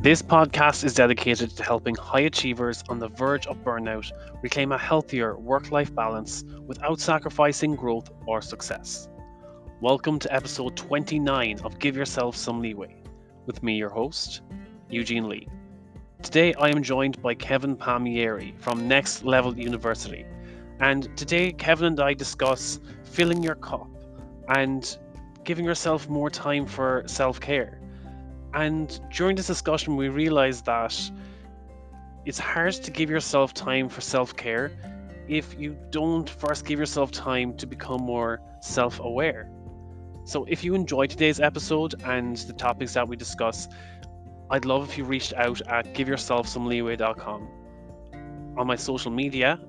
This podcast is dedicated to helping high achievers on the verge of burnout reclaim a healthier work-life balance without sacrificing growth or success. Welcome to episode 29 of Give Yourself Some Leeway, with me, your host, Eugene Lee. Today I am joined by Kevin Palmieri from Next Level University, and today Kevin and I discuss filling your cup and giving yourself more time for self-care. And during this discussion, we realized that it's hard to give yourself time for self-care if you don't first give yourself time to become more self-aware. So if you enjoyed today's episode and the topics that we discuss, I'd love if you reached out at giveyourselfsomeleeway.com, on my social media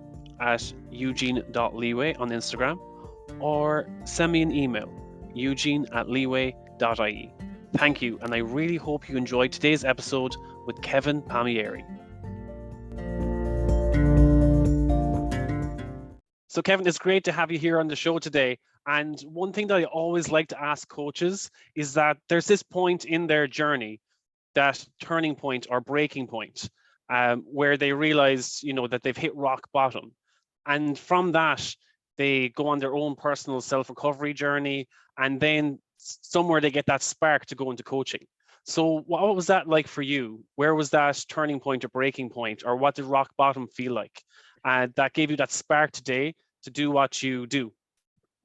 at eugene.leeway on Instagram, or send me an email, eugene@leeway.ie. Thank you, and I really hope you enjoyed today's episode with Kevin Palmieri. So Kevin, it's great to have you here on the show today. And one thing that I always like to ask coaches is that there's this point in their journey, that turning point or breaking point, where they realize, that they've hit rock bottom. And from that, they go on their own personal self-recovery journey, and then somewhere they get that spark to go into coaching. So what was that like for you? Where was that turning point or breaking point, or what did rock bottom feel like that gave you that spark today to do what you do?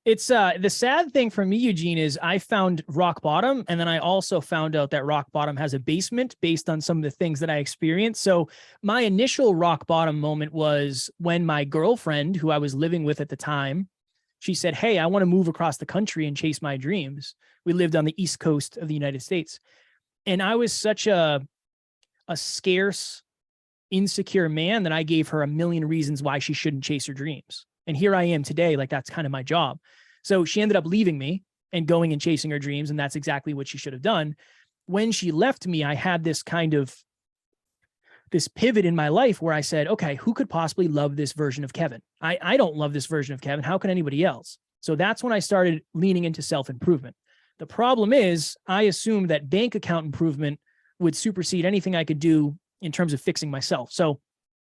It's the sad thing for me, Eugene, is I found rock bottom, and then I also found out that rock bottom has a basement based on some of the things that I experienced. So my initial rock bottom moment was when my girlfriend, who I was living with at the time, she said, "Hey, I want to move across the country and chase my dreams." We lived on the East Coast of the United States. And I was such a scarce, insecure man that I gave her a million reasons why she shouldn't chase her dreams. And here I am today, like that's kind of my job. So she ended up leaving me and going and chasing her dreams. And that's exactly what she should have done. When she left me, I had this pivot in my life where I said, okay, who could possibly love this version of Kevin? I don't love this version of Kevin. How can anybody else? So that's when I started leaning into self-improvement. The problem is I assumed that bank account improvement would supersede anything I could do in terms of fixing myself. So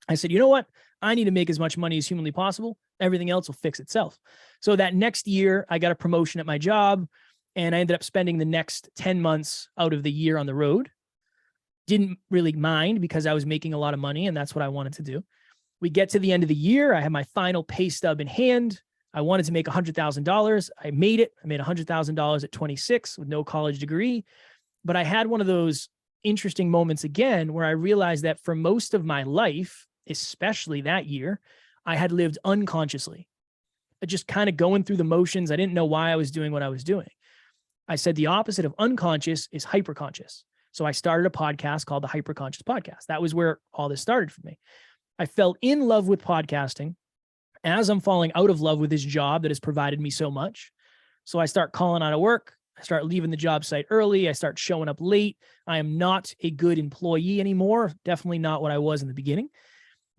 I said, you know what? I need to make as much money as humanly possible. Everything else will fix itself. So that next year, I got a promotion at my job, and I ended up spending the next 10 months out of the year on the road. Didn't really mind because I was making a lot of money, and that's what I wanted to do. We get to the end of the year. I had my final pay stub in hand. I wanted to make $100,000. I made it. I made $100,000 at 26 with no college degree. But I had one of those interesting moments again where I realized that for most of my life, especially that year, I had lived unconsciously, just kind of going through the motions. I didn't know why I was doing what I was doing. I said the opposite of unconscious is hyperconscious. So I started a podcast called the Hyperconscious Podcast. That was where all this started for me. I fell in love with podcasting as I'm falling out of love with this job that has provided me so much. So I start calling out of work. I start leaving the job site early. I start showing up late. I am not a good employee anymore. Definitely not what I was in the beginning.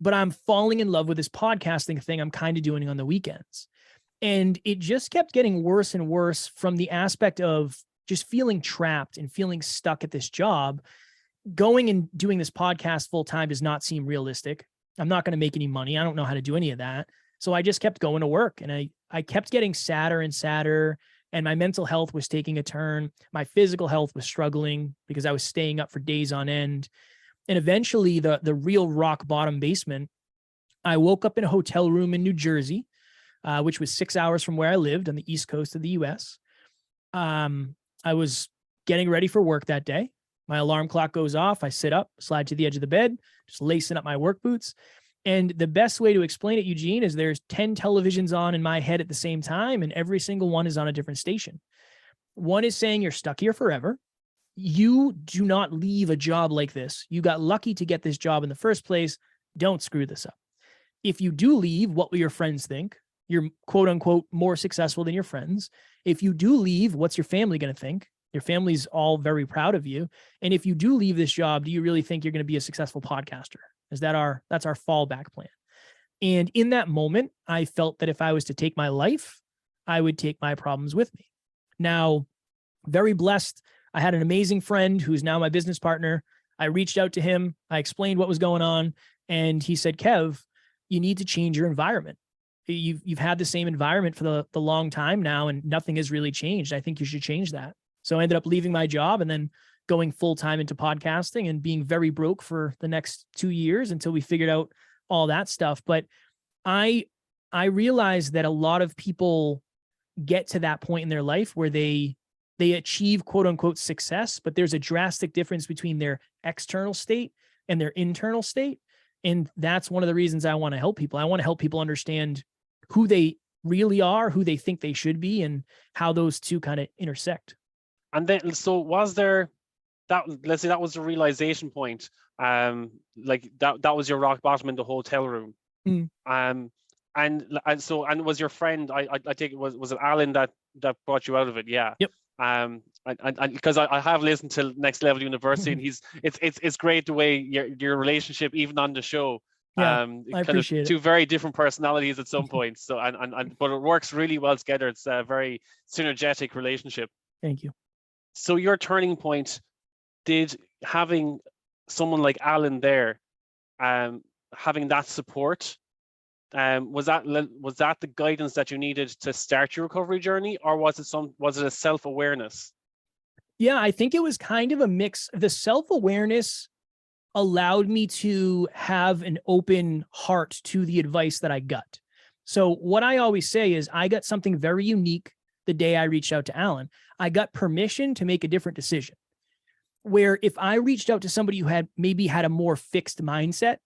But I'm falling in love with this podcasting thing I'm kind of doing on the weekends. And it just kept getting worse and worse from the aspect of just feeling trapped and feeling stuck at this job. Going and doing this podcast full time does not seem realistic. I'm not going to make any money. I don't know how to do any of that. So I just kept going to work, and I kept getting sadder and sadder, and my mental health was taking a turn. My physical health was struggling because I was staying up for days on end. And eventually the real rock bottom basement, I woke up in a hotel room in New Jersey, which was 6 hours from where I lived on the East Coast of the US. I was getting ready for work that day. My alarm clock goes off. I sit up, slide to the edge of the bed, just lacing up my work boots. And the best way to explain it, Eugene, is there's 10 televisions on in my head at the same time, and every single one is on a different station. One is saying you're stuck here forever. You do not leave a job like this. You got lucky to get this job in the first place. Don't screw this up. If you do leave, what will your friends think? You're quote unquote more successful than your friends. If you do leave, what's your family going to think? Your family's all very proud of you. And if you do leave this job, do you really think you're going to be a successful podcaster? That's our fallback plan. And in that moment, I felt that if I was to take my life, I would take my problems with me. Now, very blessed. I had an amazing friend who's now my business partner. I reached out to him. I explained what was going on. And he said, Kev, you need to change your environment. You've had the same environment for the long time now, and nothing has really changed. I think you should change that. So I ended up leaving my job and then going full time into podcasting and being very broke for the next 2 years until we figured out all that stuff. But I realized that a lot of people get to that point in their life where they achieve quote unquote success, but there's a drastic difference between their external state and their internal state. And that's one of the reasons I want to help people. I want to help people understand who they really are, who they think they should be, and how those two kind of intersect. And then, so was there that, let's say that was the realization point, like that was your rock bottom in the hotel room. And was your friend, I take it, was it Alan that brought you out of it? Yeah. Yep. And because I have listened to Next Level University, and it's great the way your relationship, even on the show. Yeah, I appreciate it. Two very different personalities at some point. So but it works really well together. It's a very synergetic relationship. Thank you. So your turning point, did having someone like Alan there, having that support, was that the guidance that you needed to start your recovery journey, or was it a self-awareness? Yeah, I think it was kind of a mix. The self-awareness allowed me to have an open heart to the advice that I got. So what I always say is I got something very unique the day I reached out to Alan. I got permission to make a different decision. Where if I reached out to somebody who had a more fixed mindset,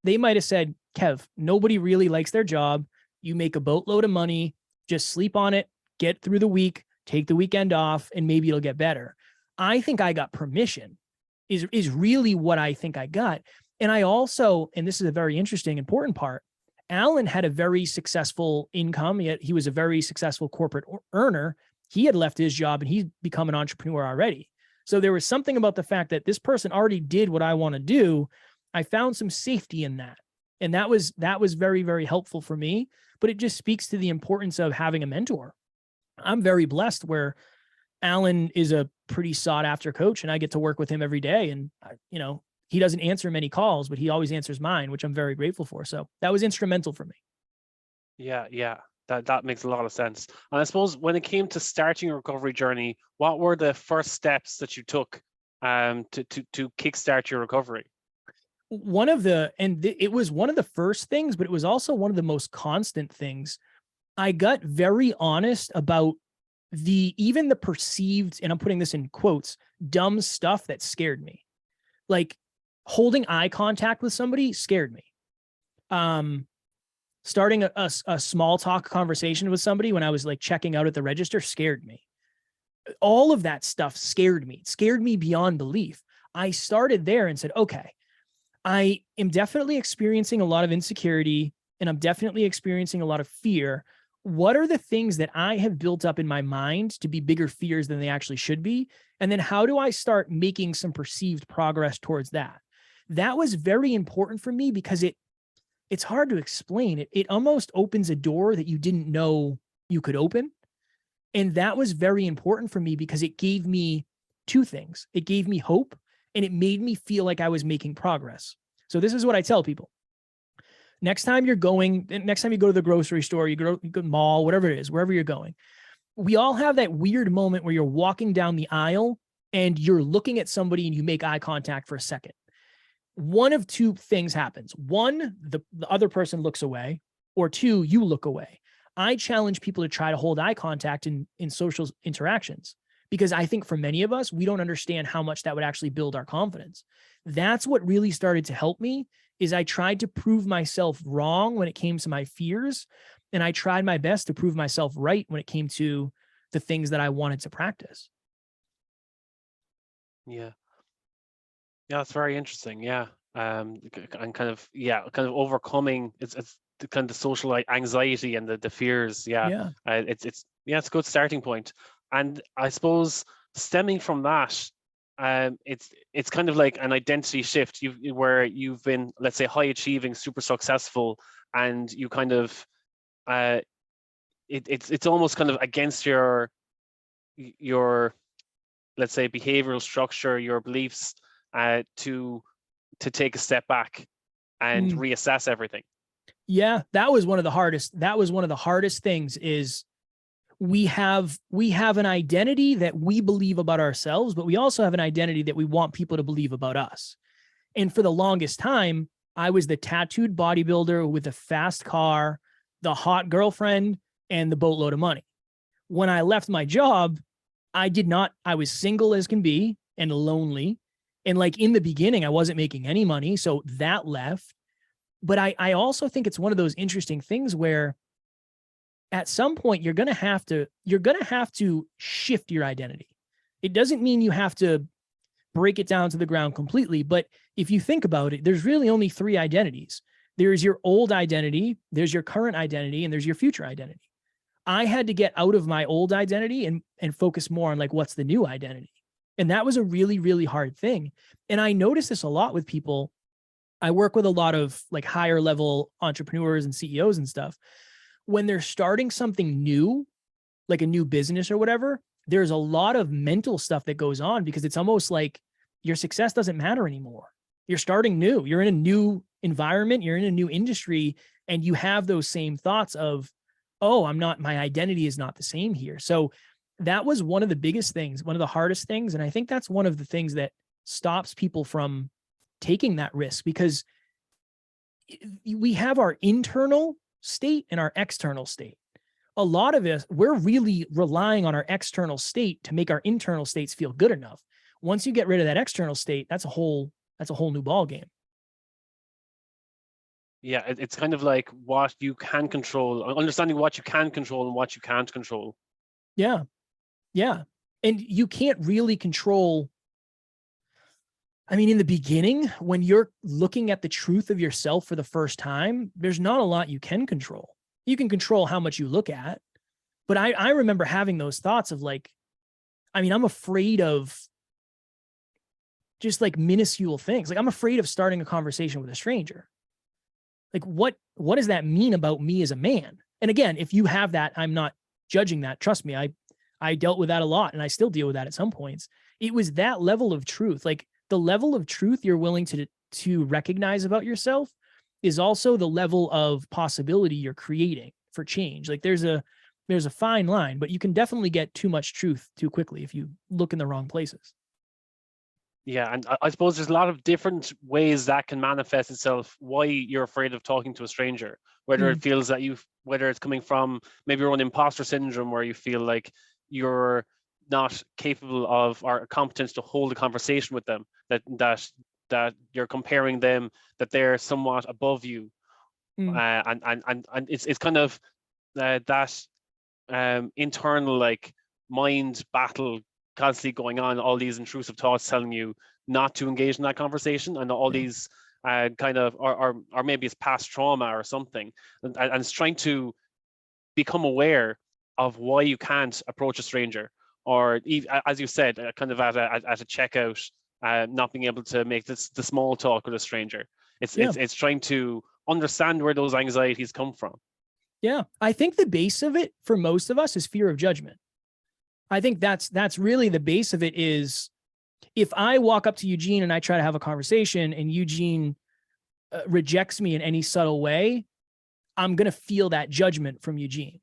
they might have said, Kev, nobody really likes their job. You make a boatload of money, just sleep on it, get through the week, take the weekend off, and maybe it'll get better. I think I got permission is really what I think I got. And I also, and this is a very interesting, important part, Alan had a very successful income. He was a very successful corporate earner. He had left his job and he'd become an entrepreneur already. So there was something about the fact that this person already did what I want to do. I found some safety in that. And that was very, very helpful for me. But it just speaks to the importance of having a mentor. I'm very blessed where Alan is a pretty sought after coach and I get to work with him every day. And, he doesn't answer many calls, but he always answers mine, which I'm very grateful for. So that was instrumental for me. Yeah. That makes a lot of sense. And I suppose when it came to starting your recovery journey, what were the first steps that you took to kickstart your recovery? It was one of the first things, but it was also one of the most constant things. I got very honest about even the perceived, and I'm putting this in quotes, dumb stuff that scared me. Like holding eye contact with somebody scared me. Starting a small talk conversation with somebody when I was like checking out at the register scared me. All of that stuff scared me. It scared me beyond belief. I started there and said, okay, I am definitely experiencing a lot of insecurity and I'm definitely experiencing a lot of fear. What are the things that I have built up in my mind to be bigger fears than they actually should be? And then how do I start making some perceived progress towards that? That was very important for me because it's hard to explain. It almost opens a door that you didn't know you could open. And that was very important for me because it gave me two things. It gave me hope and it made me feel like I was making progress. So this is what I tell people. Next time you go to the grocery store, you go to the mall, whatever it is, wherever you're going, we all have that weird moment where you're walking down the aisle and you're looking at somebody and you make eye contact for a second. One of two things happens. One, the other person looks away, or two, you look away. I challenge people to try to hold eye contact in social interactions because I think for many of us, we don't understand how much that would actually build our confidence. That's what really started to help me is I tried to prove myself wrong when it came to my fears, and I tried my best to prove myself right when it came to the things that I wanted to practice. Yeah, it's very interesting. Yeah, and kind of overcoming it's the kind of social anxiety and the fears. Yeah. It's a good starting point. And I suppose stemming from that, it's kind of like an identity shift. Where you've been, let's say, high achieving, super successful, and you kind of it's almost kind of against your let's say behavioral structure, your beliefs, to take a step back and reassess everything. Yeah, that was one of the hardest. That was one of the hardest things is we have an identity that we believe about ourselves, but we also have an identity that we want people to believe about us. And for the longest time, I was the tattooed bodybuilder with a fast car, the hot girlfriend, and the boatload of money. When I left my job, I was single as can be and lonely. And like in the beginning, I wasn't making any money. So that left. But I also think it's one of those interesting things where at some point you're going to have to shift your identity. It doesn't mean you have to break it down to the ground completely. But if you think about it, there's really only three identities. There's your old identity, there's your current identity, and there's your future identity. I had to get out of my old identity and focus more on like, what's the new identity? And that was a really, really hard thing. And I notice this a lot with people. I work with a lot of like higher level entrepreneurs and CEOs and stuff. When they're starting something new, like a new business or whatever, there's a lot of mental stuff that goes on because it's almost like your success doesn't matter anymore. You're starting new. You're in a new environment. You're in a new industry, and you have those same thoughts of, oh, my identity is not the same here. So that was one of the biggest things, one of the hardest things. And I think that's one of the things that stops people from taking that risk, because we have our internal state and our external state. A lot of us, we're really relying on our external state to make our internal states feel good enough. Once you get rid of that external state, that's a whole new ball game. Yeah, it's kind of like what you can control, understanding what you can control and what you can't control. Yeah. Yeah. And you can't really control. I mean, in the beginning, when you're looking at the truth of yourself for the first time, there's not a lot you can control. You can control how much you look at. But I remember having those thoughts of like, I mean, I'm afraid of just like minuscule things. Like I'm afraid of starting a conversation with a stranger. Like what does that mean about me as a man? And again, if you have that, I'm not judging that. Trust me, I dealt with that a lot, and I still deal with that at some points. It was that level of truth, like the level of truth you're willing to recognize about yourself is also the level of possibility you're creating for change. Like there's a fine line, but you can definitely get too much truth too quickly if you look in the wrong places. Yeah, and I suppose there's a lot of different ways that can manifest itself, why you're afraid of talking to a stranger, whether it feels that whether it's coming from maybe your own imposter syndrome, where you feel like you're not capable of or competent to hold a conversation with them, that you're comparing them, that they're somewhat above you. And it's kind of that internal like mind battle constantly going on, all these intrusive thoughts telling you not to engage in that conversation, and all these kind of or maybe it's past trauma or something, and it's trying to become aware of why you can't approach a stranger, or even, as you said, kind of at a checkout, not being able to make the small talk with a stranger. It's trying to understand where those anxieties come from. Yeah, I think the base of it for most of us is fear of judgment. I think that's really the base of it. Is if I walk up to Eugene and I try to have a conversation and Eugene rejects me in any subtle way, I'm going to feel that judgment from Eugene.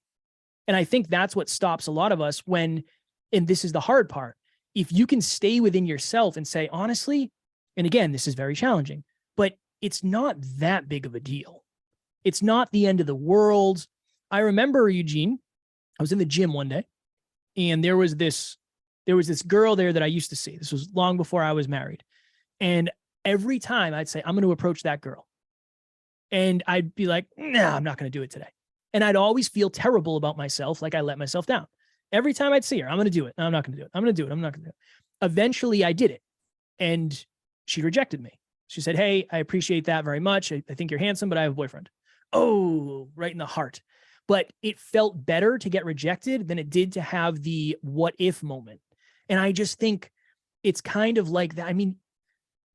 And I think that's what stops a lot of us and this is the hard part. If you can stay within yourself and say, honestly, and again, this is very challenging, but it's not that big of a deal. It's not the end of the world. I remember, Eugene, I was in the gym one day, and there was this girl there that I used to see. This was long before I was married. And every time I'd say, I'm going to approach that girl. And I'd be like, nah, I'm not going to do it today. And I'd always feel terrible about myself, like I let myself down. Every time I'd see her, I'm going to do it. No, I'm not going to do it. I'm going to do it. I'm not going to do it. Eventually I did it. And she rejected me. She said, hey, I appreciate that very much. I think you're handsome, but I have a boyfriend. Oh, right in the heart. But it felt better to get rejected than it did to have the what if moment. And I just think it's kind of like that. I mean,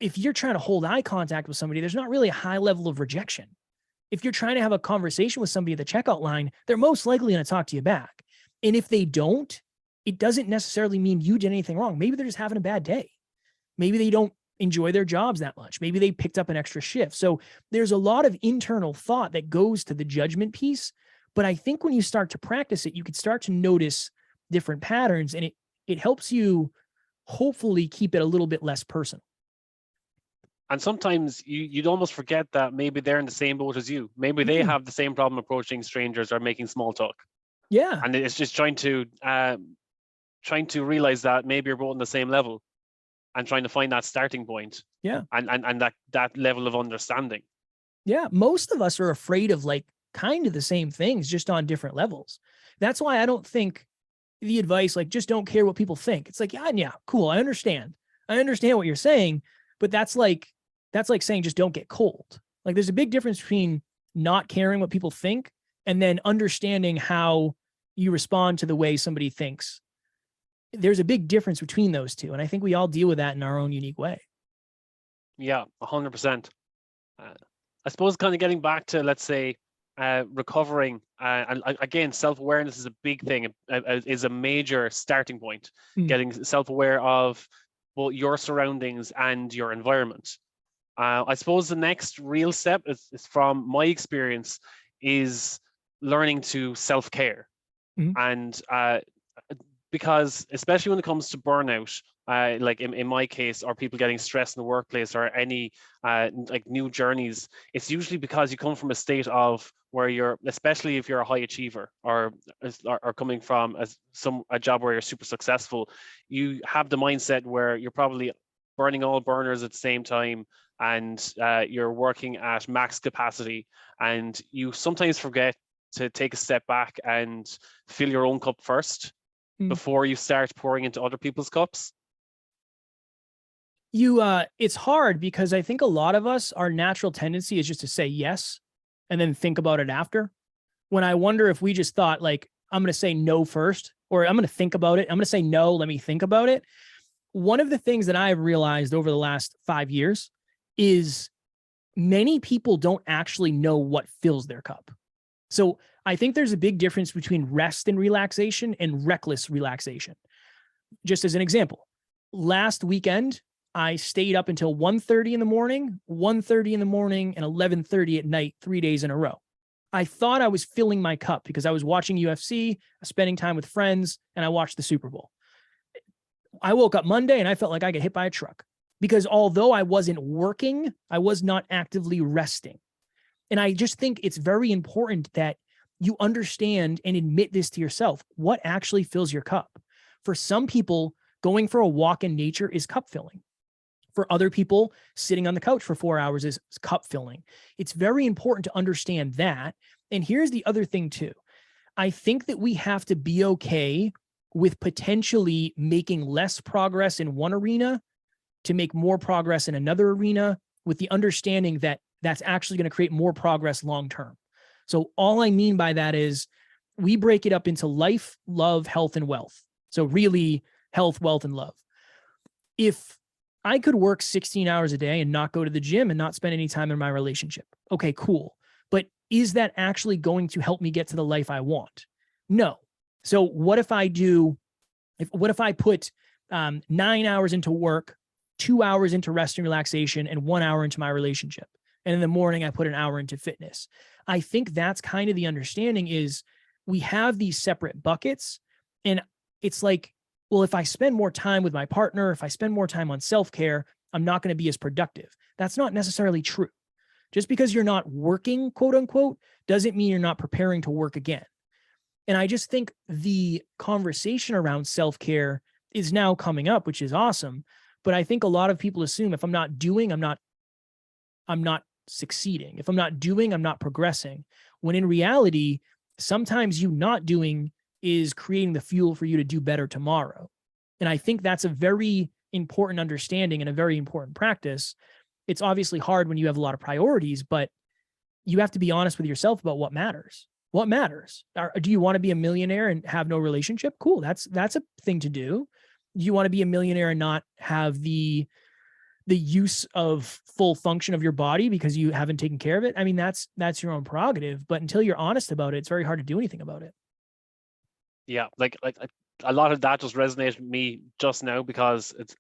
if you're trying to hold eye contact with somebody, there's not really a high level of rejection. If you're trying to have a conversation with somebody at the checkout line, they're most likely going to talk to you back. And if they don't, it doesn't necessarily mean you did anything wrong. Maybe they're just having a bad day. Maybe they don't enjoy their jobs that much. Maybe they picked up an extra shift. So there's a lot of internal thought that goes to the judgment piece. But I think when you start to practice it, you could start to notice different patterns, and it helps you hopefully keep it a little bit less personal. And sometimes you'd almost forget that maybe they're in the same boat as you. Maybe they have the same problem approaching strangers or making small talk. Yeah. And it's just trying to realize that maybe you're both on the same level and trying to find that starting point. Yeah. And that level of understanding. Yeah. Most of us are afraid of like kind of the same things, just on different levels. That's why I don't think the advice, like, just don't care what people think. It's like, yeah, cool. I understand what you're saying, but that's like saying just don't get cold. Like, there's a big difference between not caring what people think and then understanding how you respond to the way somebody thinks. There's a big difference between those two. And I think we all deal with that in our own unique way. Yeah, 100%. I suppose kind of getting back to, let's say, recovering, and again, self-awareness is a big thing, is a major starting point. Getting self-aware of both your surroundings and your environment. I suppose the next real step is from my experience, is learning to self-care. And because especially when it comes to burnout, like in my case, or people getting stressed in the workplace, or any like new journeys, it's usually because you come from a state of where you're, especially if you're a high achiever, or coming from a job where you're super successful, you have the mindset where you're probably burning all burners at the same time, and you're working at max capacity, and you sometimes forget to take a step back and fill your own cup first before you start pouring into other people's cups. It's hard because I think a lot of us, our natural tendency is just to say yes and then think about it after. When I wonder if we just thought, like, I'm going to say no first, or I'm going to think about it. I'm going to say no, let me think about it. One of the things that I've realized over the last 5 years is many people don't actually know what fills their cup. So I think there's a big difference between rest and relaxation and reckless relaxation. Just as an example, last weekend, I stayed up until 1:30 in the morning, 1:30 in the morning, and 11:30 at night, 3 days in a row. I thought I was filling my cup because I was watching UFC, spending time with friends, and I watched the Super Bowl. I woke up Monday and I felt like I got hit by a truck, because although I wasn't working, I was not actively resting. And I just think it's very important that you understand and admit this to yourself. What actually fills your cup? For some people, going for a walk in nature is cup filling. For other people, sitting on the couch for 4 hours is cup filling. It's very important to understand that. And here's the other thing too. I think that we have to be okay with potentially making less progress in one arena to make more progress in another arena, with the understanding that that's actually going to create more progress long-term. So all I mean by that is we break it up into life, love, health, and wealth. So really health, wealth, and love. If I could work 16 hours a day and not go to the gym and not spend any time in my relationship, okay, cool. But is that actually going to help me get to the life I want? No. So what if I put 9 hours into work, 2 hours into rest and relaxation, and 1 hour into my relationship? And in the morning, I put an hour into fitness. I think that's kind of the understanding, is we have these separate buckets. And it's like, well, if I spend more time with my partner, if I spend more time on self-care, I'm not going to be as productive. That's not necessarily true. Just because you're not working, quote unquote, doesn't mean you're not preparing to work again. And I just think the conversation around self-care is now coming up, which is awesome. But I think a lot of people assume if I'm not doing, I'm not succeeding. If I'm not doing, I'm not progressing. When in reality, sometimes you not doing is creating the fuel for you to do better tomorrow. And I think that's a very important understanding and a very important practice. It's obviously hard when you have a lot of priorities, but you have to be honest with yourself about what matters. What matters? Do you want to be a millionaire and have no relationship? Cool. That's a thing to do. Do you want to be a millionaire and not have the use of full function of your body because you haven't taken care of it? I mean, that's your own prerogative, but until you're honest about it, it's very hard to do anything about it. Yeah, like a lot of that just resonated with me just now, because it's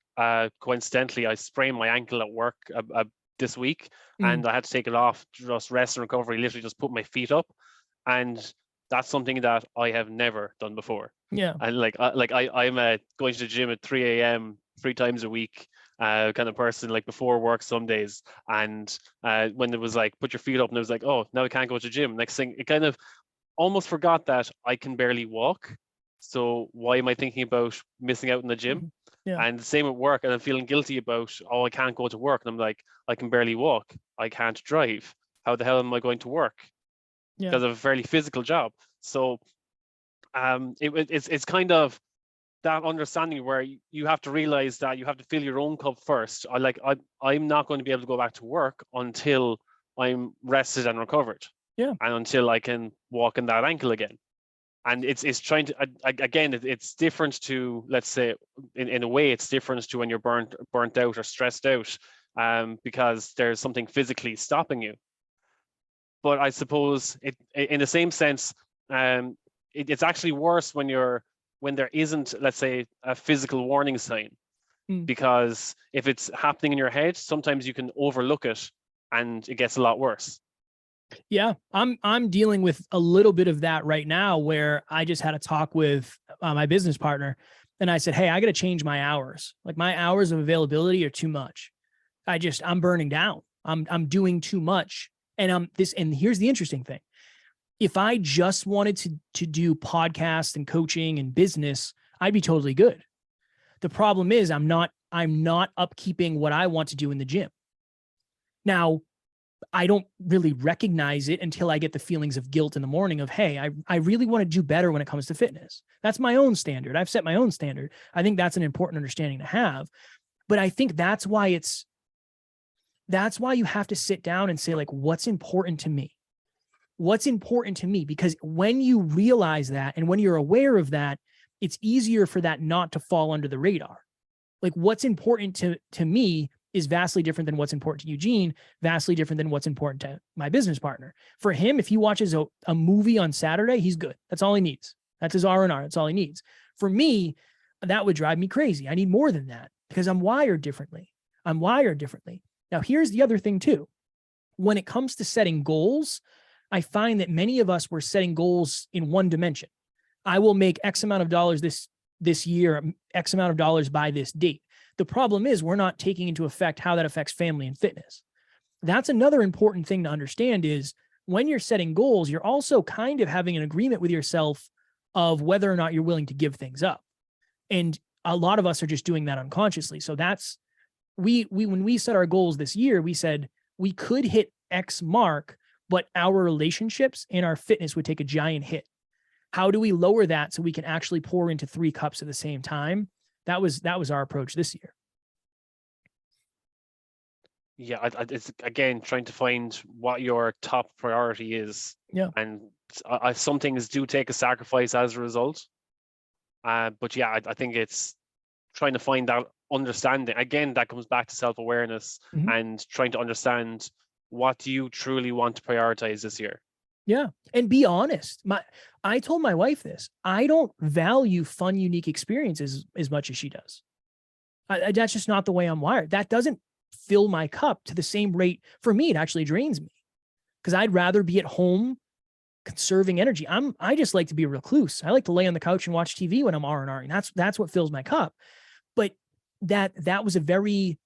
coincidentally I sprained my ankle at work this week, and I had to take it off, just rest and recovery, literally just put my feet up, and that's something that I have never done before. Yeah. And I'm going to the gym at 3 a.m. 3 times a week kind of person, like before work some days. And when it was like, put your feet up, and it was like, oh, now I can't go to the gym. Next thing, it kind of almost forgot that I can barely walk. So why am I thinking about missing out in the gym? Yeah. And the same at work, and I'm feeling guilty about, oh, I can't go to work. And I'm like, I can barely walk. I can't drive. How the hell am I going to work? Yeah. Because of a fairly physical job. So it's kind of that understanding where you have to realize that you have to fill your own cup first. I'm not going to be able to go back to work until I'm rested and recovered. Yeah. And until I can walk in that ankle again. And it's trying to, again, it's different to, let's say, in a way, it's different to when you're burnt out or stressed out, because there's something physically stopping you. But I suppose in the same sense, it's actually worse when there isn't, let's say, a physical warning sign, because if it's happening in your head, sometimes you can overlook it and it gets a lot worse. Yeah, I'm dealing with a little bit of that right now, where I just had a talk with my business partner, and I said, hey, I got to change my hours. Like, my hours of availability are too much. I'm burning down. I'm doing too much. And here's the interesting thing. If I just wanted to do podcasts and coaching and business, I'd be totally good. The problem is I'm not upkeeping what I want to do in the gym. Now, I don't really recognize it until I get the feelings of guilt in the morning of, hey, I really want to do better when it comes to fitness. That's my own standard. I've set my own standard. I think that's an important understanding to have. But I think that's why you have to sit down and say, like, what's important to me? What's important to me? Because when you realize that, and when you're aware of that, it's easier for that not to fall under the radar. Like, what's important to me is vastly different than what's important to Eugene, vastly different than what's important to my business partner. For him, if he watches a movie on Saturday, he's good. That's all he needs. That's his R&R. That's all he needs. For me, that would drive me crazy. I need more than that, because I'm wired differently. Now, here's the other thing too. When it comes to setting goals, I find that many of us were setting goals in one dimension. I will make X amount of dollars this year, X amount of dollars by this date. The problem is we're not taking into effect how that affects family and fitness. That's another important thing to understand, is when you're setting goals, you're also kind of having an agreement with yourself of whether or not you're willing to give things up. And a lot of us are just doing that unconsciously. So that's, when we set our goals this year, we said we could hit X mark, but our relationships and our fitness would take a giant hit. How do we lower that so we can actually pour into 3 cups at the same time? That was our approach this year. Yeah, it's again trying to find what your top priority is. Yeah. And some things do take a sacrifice as a result. But yeah, I think it's trying to find that understanding. Again, that comes back to self-awareness and trying to understand, what do you truly want to prioritize this year? Yeah. And be honest. I told my wife this. I don't value fun, unique experiences as much as she does. That's just not the way I'm wired. That doesn't fill my cup to the same rate. For me, it actually drains me, because I'd rather be at home conserving energy. I just like to be a recluse. I like to lay on the couch and watch TV when I'm R&Ring. That's what fills my cup. But that was a very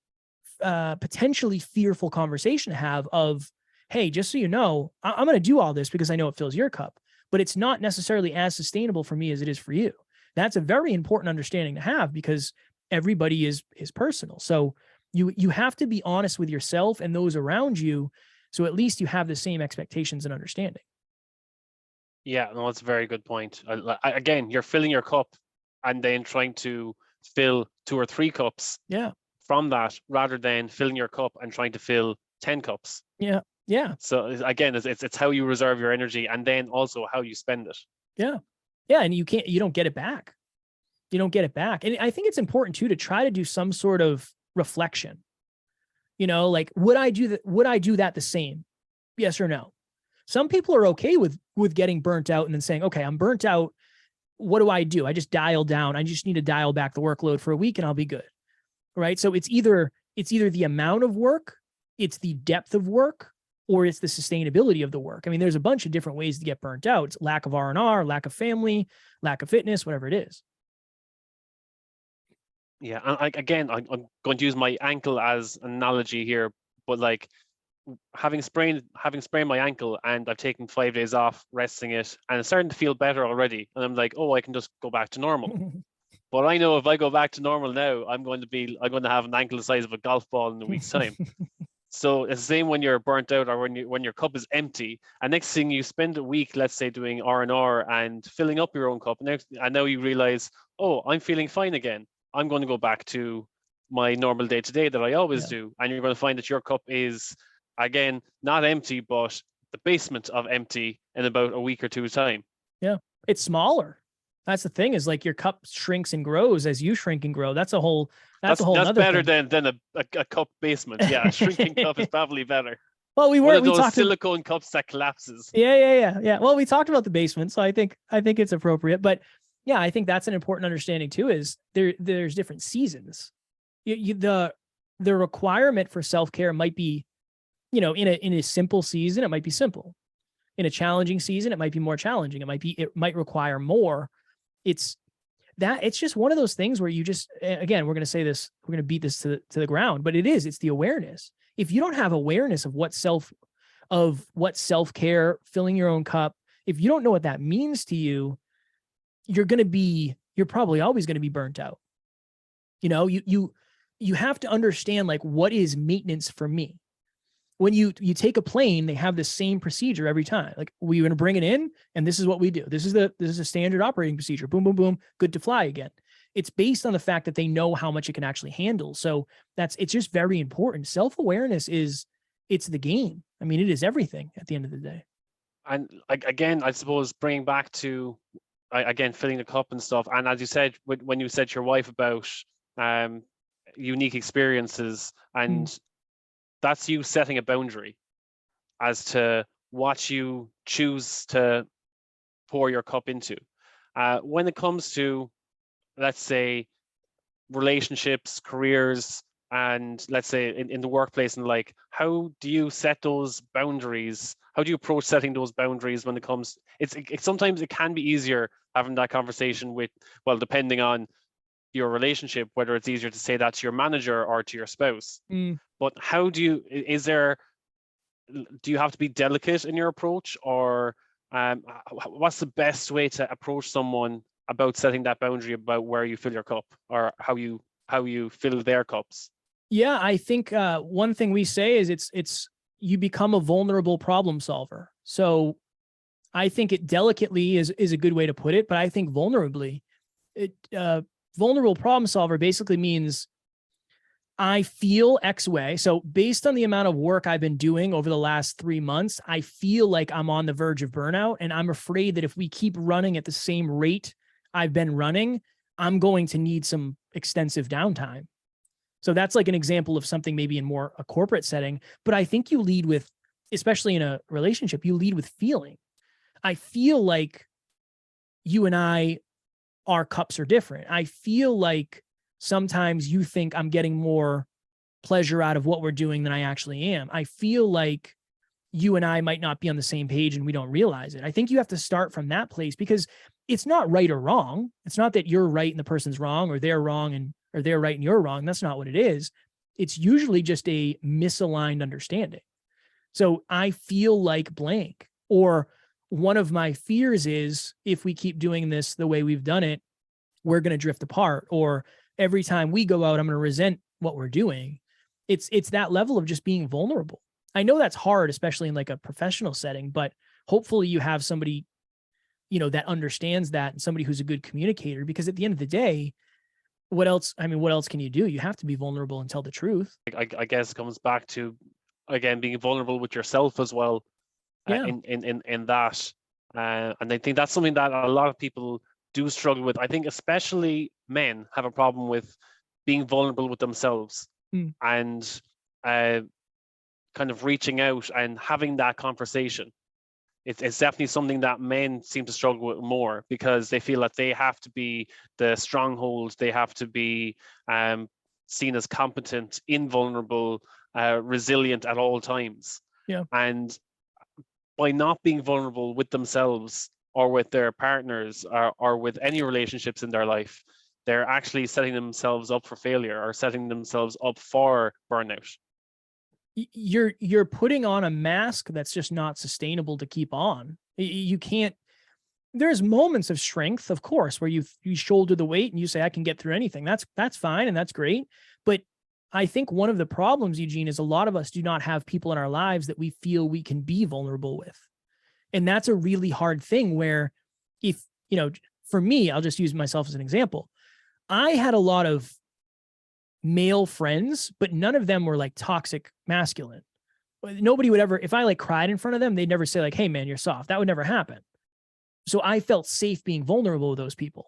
potentially fearful conversation to have of, hey, just so you know, I'm going to do all this because I know it fills your cup, but it's not necessarily as sustainable for me as it is for you. That's a very important understanding to have, because everybody is personal. So you have to be honest with yourself and those around you, so at least you have the same expectations and understanding. Yeah, no, that's a very good point. Again, you're filling your cup and then trying to fill 2 or 3 cups from that, rather than filling your cup and trying to fill 10 cups. Yeah. Yeah. So again, it's how you reserve your energy, and then also how you spend it. Yeah. Yeah. And you don't get it back. You don't get it back. And I think it's important too, to try to do some sort of reflection. Like, would I do that the same? Yes or no? Some people are okay with getting burnt out and then saying, okay, I'm burnt out. what do I do? I just dial down. I just need to dial back the workload for a week and I'll be good. Right. So it's either the amount of work, it's the depth of work, or it's the sustainability of the work. I mean, there's a bunch of different ways to get burnt out. It's lack of R&R, lack of family, lack of fitness, whatever it is. Yeah, and I'm going to use my ankle as an analogy here, but like having sprained my ankle, and I've taken 5 days off resting it, and it's starting to feel better already, and I'm like, oh, I can just go back to normal. But I know if I go back to normal now, I'm going to have an ankle the size of a golf ball in a week's time. So it's the same when you're burnt out, or when your cup is empty, and next thing you spend a week, let's say, doing R&R and filling up your own cup, and now you realize, oh, I'm feeling fine again. I'm going to go back to my normal day to day that I always do, and you're going to find that your cup is again not empty, but the basement of empty in about a week or two's time. Yeah, it's smaller. That's the thing, is like your cup shrinks and grows as you shrink and grow. That's better than a cup basement. Yeah, a shrinking cup is probably better. Well, we talked silicone cups that collapses. Yeah. Well, we talked about the basement, so I think it's appropriate. But yeah, I think that's an important understanding too. Is there's different seasons. The requirement for self-care might be, in a simple season, it might be simple. In a challenging season, it might be more challenging. It might require more. It's just one of those things where you just, again, we're going to beat this to the ground, but it's the awareness. If you don't have awareness of what self-care, filling your own cup, if you don't know what that means to you, you're probably always going to be burnt out. You have to understand, like, what is maintenance for me? When you take a plane, they have the same procedure every time. Like, we're going to bring it in, and this is what we do. This is a standard operating procedure. Boom, boom, boom. Good to fly again. It's based on the fact that they know how much it can actually handle. So it's just very important. Self-awareness it's the game. I mean, it is everything at the end of the day. And again, I suppose bringing back to filling the cup and stuff. And as you said, when you said to your wife about unique experiences, and that's you setting a boundary as to what you choose to pour your cup into. When it comes to, let's say, relationships, careers, and let's say in the workplace, and like, how do you set those boundaries? How do you approach setting those boundaries when it comes? Sometimes it can be easier having that conversation with, well, depending on your relationship, whether it's easier to say that to your manager or to your spouse. But how do you have to be delicate in your approach, or what's the best way to approach someone about setting that boundary about where you fill your cup, or how you fill their cups? Yeah, I think one thing we say is it's you become a vulnerable problem solver. So I think it delicately is a good way to put it, but I think vulnerably, vulnerable problem solver basically means I feel X way. So based on the amount of work I've been doing over the last 3 months, I feel like I'm on the verge of burnout. And I'm afraid that if we keep running at the same rate I've been running, I'm going to need some extensive downtime. So that's like an example of something maybe in more a corporate setting. But I think you lead with, especially in a relationship, you lead with feeling. I feel like you and I, our cups are different. I feel like sometimes you think I'm getting more pleasure out of what we're doing than I actually am. I feel like you and I might not be on the same page and we don't realize it. I think you have to start from that place, because it's not right or wrong. It's not that you're right and the person's wrong, or they're wrong or they're right and you're wrong. That's not what it is. It's usually just a misaligned understanding. So I feel like blank, or one of my fears is if we keep doing this the way we've done it, we're going to drift apart, or every time we go out, I'm going to resent what we're doing. It's that level of just being vulnerable. I know that's hard, especially in like a professional setting, but hopefully you have somebody, that understands that, and somebody who's a good communicator, because at the end of the day, what else can you do? You have to be vulnerable and tell the truth. I guess it comes back to, again, being vulnerable with yourself as well. Yeah. In that. And I think that's something that a lot of people do struggle with. I think especially men have a problem with being vulnerable with themselves and kind of reaching out and having that conversation. it's definitely something that men seem to struggle with more, because they feel that they have to be the stronghold, they have to be seen as competent, invulnerable, resilient at all times. Yeah. And by not being vulnerable with themselves or with their partners, or with any relationships in their life, they're actually setting themselves up for failure, or setting themselves up for burnout. You're putting on a mask that's just not sustainable to keep on. You can't. There's moments of strength, of course, where you shoulder the weight and you say, I can get through anything. That's fine and that's great. But I think one of the problems, Eugene, is a lot of us do not have people in our lives that we feel we can be vulnerable with. And that's a really hard thing where, if, for me, I'll just use myself as an example. I had a lot of male friends, but none of them were like toxic masculine. Nobody would ever, if I like cried in front of them, they'd never say like, hey man, you're soft. That would never happen. So I felt safe being vulnerable with those people.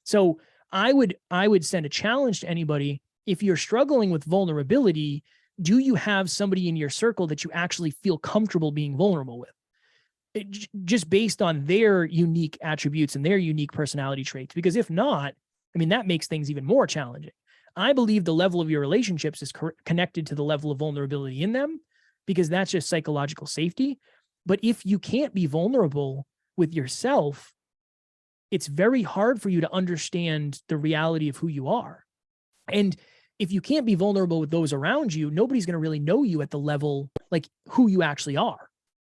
So I would send a challenge to anybody. If you're struggling with vulnerability, do you have somebody in your circle that you actually feel comfortable being vulnerable with? Just based on their unique attributes and their unique personality traits. Because if not, that makes things even more challenging. I believe the level of your relationships is connected to the level of vulnerability in them, because that's just psychological safety. But if you can't be vulnerable with yourself, it's very hard for you to understand the reality of who you are. And if you can't be vulnerable with those around you, nobody's going to really know you at the level, like who you actually are.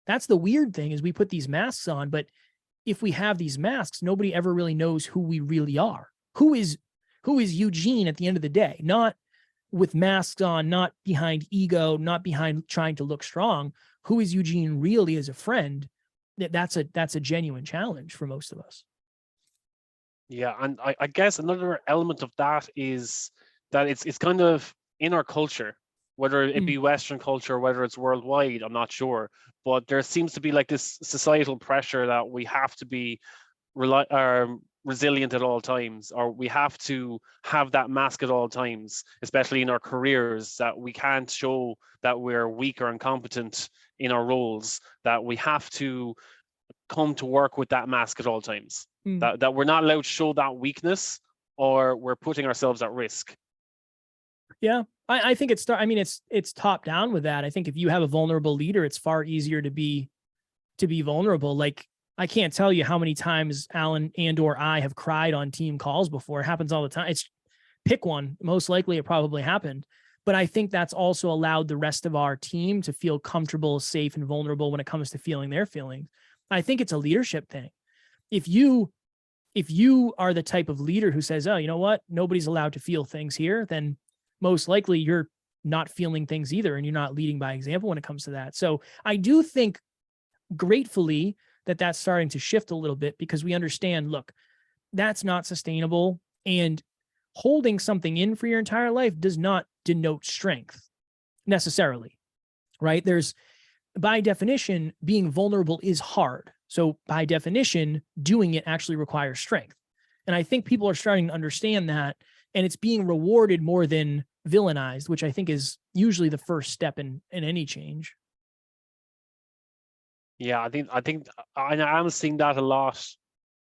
That's the weird thing, is we put these masks on, but if we have these masks, nobody ever really knows who we really are. Who is Eugene at the end of the day? Not with masks on, not behind ego, not behind trying to look strong. Who is Eugene really as a friend? That's a genuine challenge for most of us. Yeah, and I guess another element of that is that it's kind of in our culture, whether it be Western culture, whether it's worldwide, I'm not sure. But there seems to be like this societal pressure that we have to be resilient at all times, or we have to have that mask at all times, especially in our careers, that we can't show that we're weak or incompetent in our roles, that we have to come to work with that mask at all times, that we're not allowed to show that weakness, or we're putting ourselves at risk. Yeah, I think it's top down with that. I think if you have a vulnerable leader, it's far easier to be vulnerable. Like, I can't tell you how many times Alan and or I have cried on team calls before. It happens all the time. It's pick one. Most likely it probably happened. But I think that's also allowed the rest of our team to feel comfortable, safe, and vulnerable when it comes to feeling their feelings. I think it's a leadership thing. If you are the type of leader who says, oh, you know what, nobody's allowed to feel things here, then most likely you're not feeling things either, and you're not leading by example when it comes to that. So I do think, gratefully, that's starting to shift a little bit, because we understand, look, that's not sustainable, and holding something in for your entire life does not denote strength necessarily, right? By definition, being vulnerable is hard. So by definition, doing it actually requires strength. And I think people are starting to understand that, and it's being rewarded more than villainized, which I think is usually the first step in any change. Yeah, I think I'm seeing that a lot,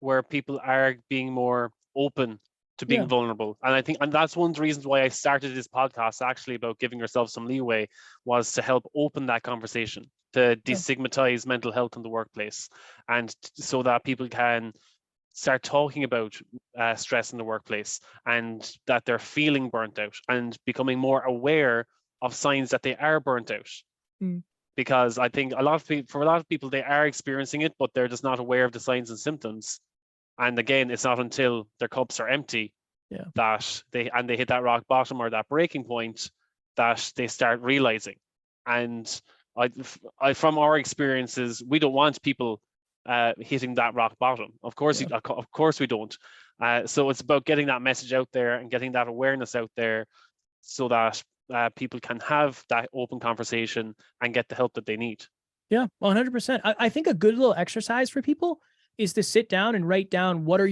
where people are being more open to being vulnerable. And that's one of the reasons why I started this podcast, actually, about giving yourself some leeway, was to help open that conversation, to destigmatize mental health in the workplace, and so that people can start talking about stress in the workplace, and that they're feeling burnt out, and becoming more aware of signs that they are burnt out. Because I think for a lot of people, they are experiencing it, but they're just not aware of the signs and symptoms. And again, it's not until their cups are empty that they hit that rock bottom, or that breaking point, that they start realizing. And I from our experiences, we don't want people hitting that rock bottom. Of course we don't. So it's about getting that message out there and getting that awareness out there, so that people can have that open conversation and get the help that they need. Yeah, 100%. I think a good little exercise for people is to sit down and write down what are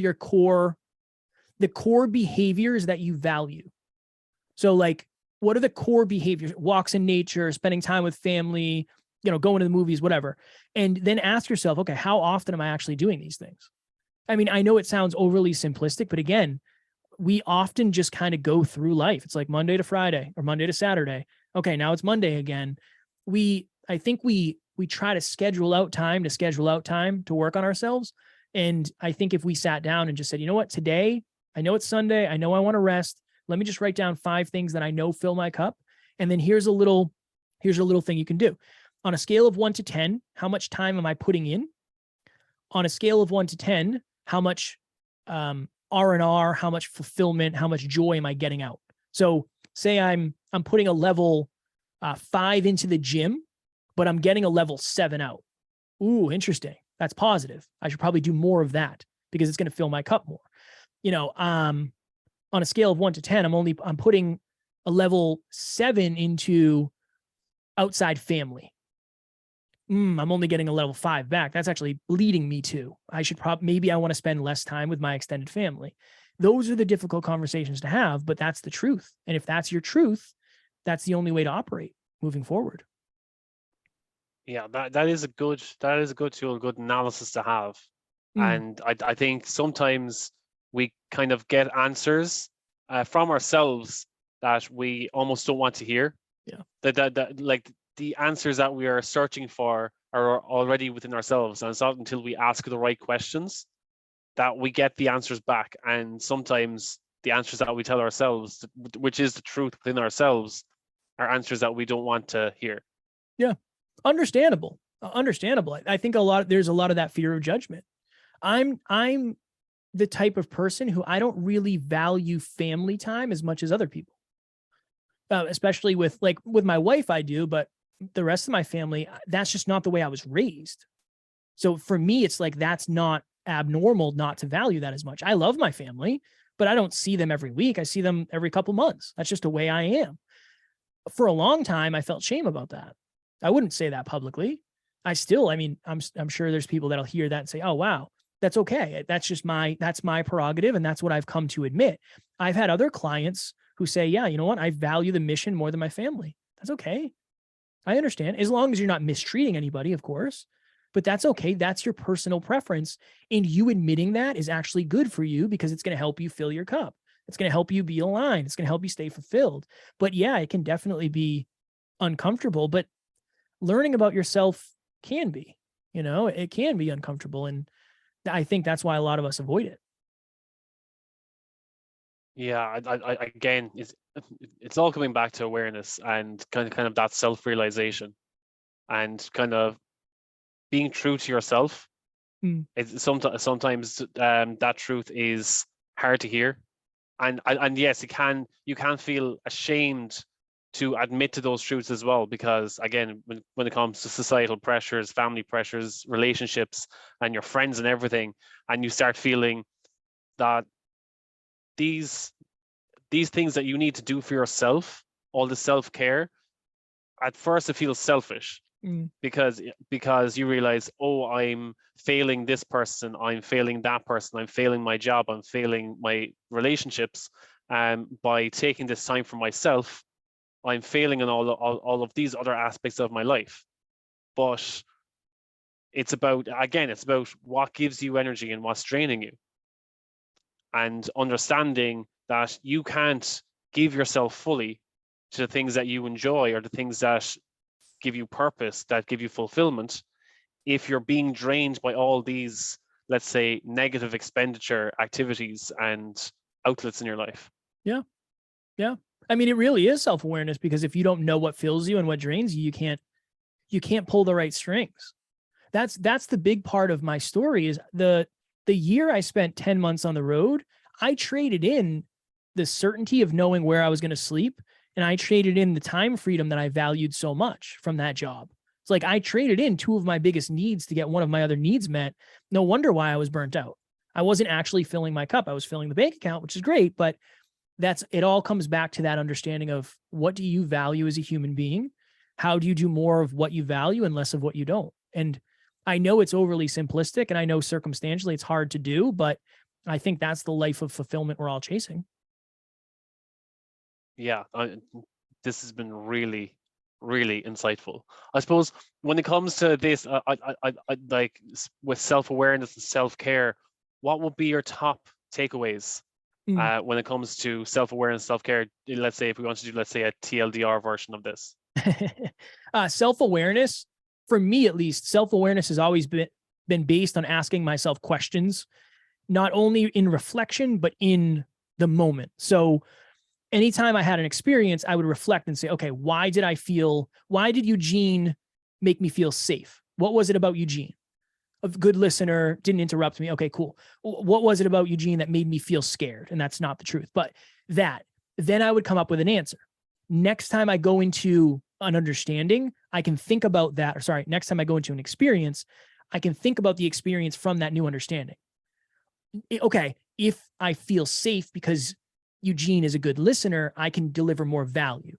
the core behaviors that you value. So like, what are the core behaviors? Walks in nature, spending time with family, going to the movies, whatever. And then ask yourself, okay, how often am I actually doing these things? I mean, I know it sounds overly simplistic, but again, we often just kind of go through life. It's like Monday to Friday or Monday to Saturday. Okay, now it's Monday again. I think we try to schedule out time to work on ourselves. And I think if we sat down and just said, you know what, today, I know it's Sunday, I know I want to rest. Let me just write down 5 things that I know fill my cup. And then here's a little thing you can do. On a scale of 1 to 10, how much time am I putting in? On a scale of 1 to 10, how much R&R, how much fulfillment, how much joy am I getting out? So say I'm putting a level 5 into the gym, but I'm getting a level 7 out. Ooh, interesting. That's positive. I should probably do more of that because it's going to fill my cup more. On a scale of 1 to 10, I'm putting a level 7 into outside family. I'm only getting a level 5 back. That's actually leading me to, maybe I want to spend less time with my extended family. Those are the difficult conversations to have, but that's the truth. And if that's your truth, that's the only way to operate moving forward. Yeah, that is a good tool, good analysis to have. And I think sometimes we kind of get answers from ourselves that we almost don't want to hear. Yeah. That like the answers that we are searching for are already within ourselves, and it's not until we ask the right questions that we get the answers back. And sometimes the answers that we tell ourselves, which is the truth within ourselves, are answers that we don't want to hear. Yeah. Understandable. I think there's a lot of that fear of judgment. I'm the type of person who I don't really value family time as much as other people. Especially with my wife, I do, but the rest of my family, that's just not the way I was raised. So for me, it's like, that's not abnormal not to value that as much. I love my family, but I don't see them every week. I see them every couple months. That's just the way I am. For a long time, I felt shame about that. I wouldn't say that publicly. I'm sure there's people that'll hear that and say, oh, wow, that's okay. That's my prerogative. And that's what I've come to admit. I've had other clients who say, yeah, you know what? I value the mission more than my family. That's okay. I understand. As long as you're not mistreating anybody, of course, but that's okay. That's your personal preference. And you admitting that is actually good for you because it's going to help you fill your cup. It's going to help you be aligned. It's going to help you stay fulfilled. But yeah, it can definitely be uncomfortable, but learning about yourself can be, it can be uncomfortable. And I think that's why a lot of us avoid it. Yeah, I again, it's all coming back to awareness and kind of that self-realization and kind of being true to yourself. It's sometimes that truth is hard to hear, and yes, you can feel ashamed to admit to those truths as well, because again, when it comes to societal pressures, family pressures, relationships, and your friends and everything, and you start feeling that these things that you need to do for yourself, all the self-care, at first it feels selfish because you realize, oh, I'm failing this person, I'm failing that person, I'm failing my job, I'm failing my relationships, by taking this time for myself, I'm failing in all of these other aspects of my life. But it's about what gives you energy and what's draining you, and understanding that you can't give yourself fully to the things that you enjoy or the things that give you purpose, that give you fulfillment, if you're being drained by all these, let's say, negative expenditure activities and outlets in your life. Yeah. Yeah. I mean, it really is self-awareness, because if you don't know what fills you and what drains you, you can't pull the right strings. That's the big part of my story is the year I spent 10 months on the road, I traded in the certainty of knowing where I was going to sleep. And I traded in the time freedom that I valued so much from that job. It's like I traded in 2 of my biggest needs to get one of my other needs met. No wonder why I was burnt out. I wasn't actually filling my cup. I was filling the bank account, which is great, but it all comes back to that understanding of, what do you value as a human being? How do you do more of what you value and less of what you don't? And I know it's overly simplistic, and I know circumstantially it's hard to do, but I think that's the life of fulfillment we're all chasing. Yeah, this has been really, Really insightful. I suppose when it comes to this, I like with self-awareness and self-care, what would be your top takeaways Mm. when it comes to self-awareness, self-care? Let's say if we want to do, let's say, a TLDR version of this. Self-awareness, for me at least, self-awareness has always been based on asking myself questions, not only in reflection, but in the moment. So anytime I had an experience, I would reflect and say, okay, why did Eugene make me feel safe? What was it about Eugene? A good listener, didn't interrupt me. Okay, cool. What was it about Eugene that made me feel scared? And that's not the truth, but then I would come up with an answer. Next time I go into an understanding, I can think about that. Or sorry, next time I go into an experience, I can think about the experience from that new understanding. Okay, if I feel safe because Eugene is a good listener, I can deliver more value.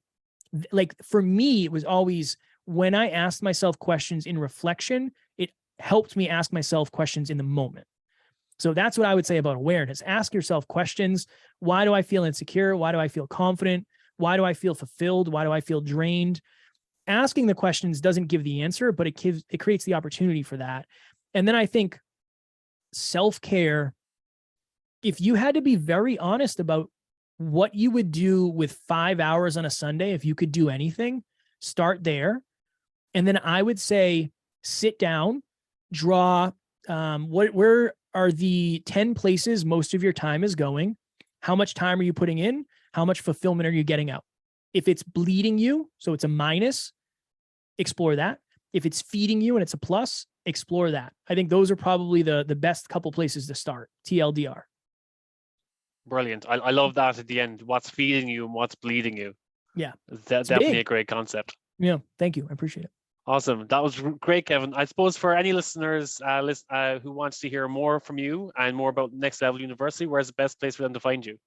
Like for me, it was always when I asked myself questions in reflection, it helped me ask myself questions in the moment. So that's what I would say about awareness. Ask yourself questions. Why do I feel insecure? Why do I feel confident? Why do I feel fulfilled? Why do I feel drained? Asking the questions doesn't give the answer, but it creates the opportunity for that. And then I think self-care, if you had to be very honest about what you would do with 5 hours on a Sunday, if you could do anything, start there. And then I would say, sit down, draw, where are the 10 places most of your time is going? How much time are you putting in? How much fulfillment are you getting out? If it's bleeding you, so it's a minus, explore that. If it's feeding you and it's a plus, explore that. I think those are probably the best couple places to start. TLDR. Brilliant. I love that at the end. What's feeding you and what's bleeding you. Yeah. That's definitely a great concept. Yeah. Thank you. I appreciate it. Awesome. That was great, Kevin. I suppose for any listeners who wants to hear more from you and more about Next Level University, where's the best place for them to find you?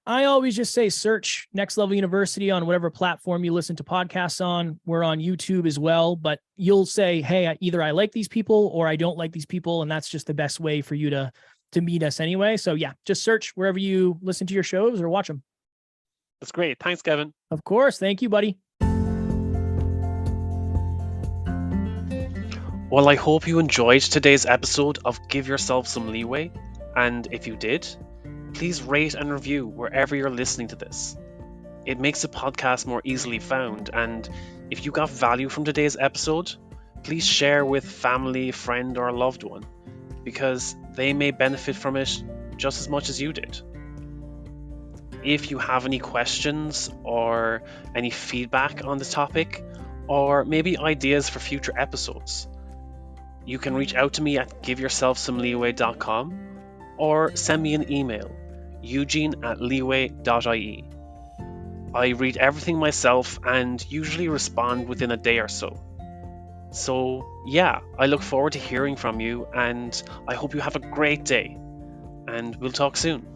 I always just say search Next Level University on whatever platform you listen to podcasts on. We're on YouTube as well, but you'll say, hey, either I like these people or I don't like these people. And that's just the best way for you to meet us anyway. So yeah, just search wherever you listen to your shows or watch them. That's great. Thanks, Kevin. Of course. Thank you, buddy. Well, I hope you enjoyed today's episode of Give Yourself Some Leeway. And if you did, please rate and review wherever you're listening to this. It makes the podcast more easily found. And if you got value from today's episode, please share with family, friend, or a loved one, because they may benefit from it just as much as you did. If you have any questions or any feedback on the topic, or maybe ideas for future episodes, you can reach out to me at giveyourselfsomeleeway.com or send me an email, eugene@leeway.ie. I read everything myself and usually respond within a day or so. So yeah, I look forward to hearing from you, and I hope you have a great day, and we'll talk soon.